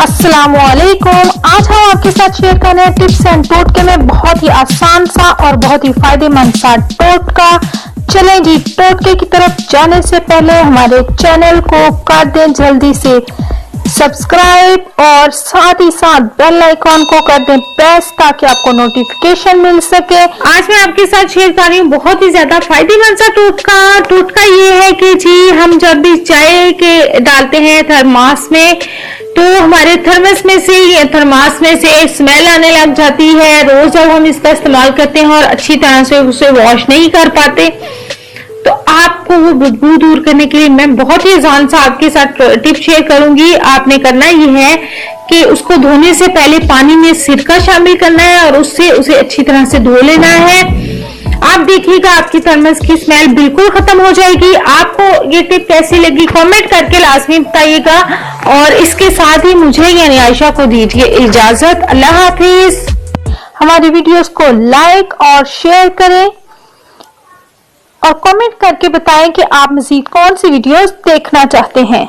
अस्सलामुअलैकुम। आज हम आपके साथ शेयर कर रहे हैं टिप्स एंड टोटके में बहुत ही आसान सा और बहुत ही फायदेमंद सा टोटका। चलें जी, टोटके की तरफ जाने से पहले हमारे चैनल को कर दें जल्दी से सब्सक्राइब और साथ ही साथ बेल आइकॉन को कर दें प्रेस ताकि आपको नोटिफिकेशन मिल सके। आज मैं आपके साथ शेयर कर रही हूँ बहुत ही ज्यादा फायदेमंद सा टोटका ये है कि जी हम जब भी चाय के डालते हैं थर्मास में तो हमारे थर्मस में से या थर्मास में से स्मेल आने लग जाती है। रोज जब हम इसका इस्तेमाल करते हैं और अच्छी तरह से उसे वॉश नहीं कर पाते तो आपको वो बदबू दूर करने के लिए मैं बहुत ही आसान सा आपके साथ टिप शेयर करूंगी। आपने करना ये है कि उसको धोने से पहले पानी में सिरका शामिल करना है और उससे उसे अच्छी तरह से धो लेना है। आप देखिएगा आपकी थर्मस की स्मेल बिल्कुल खत्म हो जाएगी। आपको ये टिप कैसी लगी कमेंट करके लाजमी बताइएगा और इसके साथ ही मुझे यानी आयशा को दीजिए इजाजत। अल्लाह हाफिज। हमारी वीडियोस को लाइक और शेयर करें और कमेंट करके बताएं कि आप मजीद कौन सी वीडियोस देखना चाहते हैं।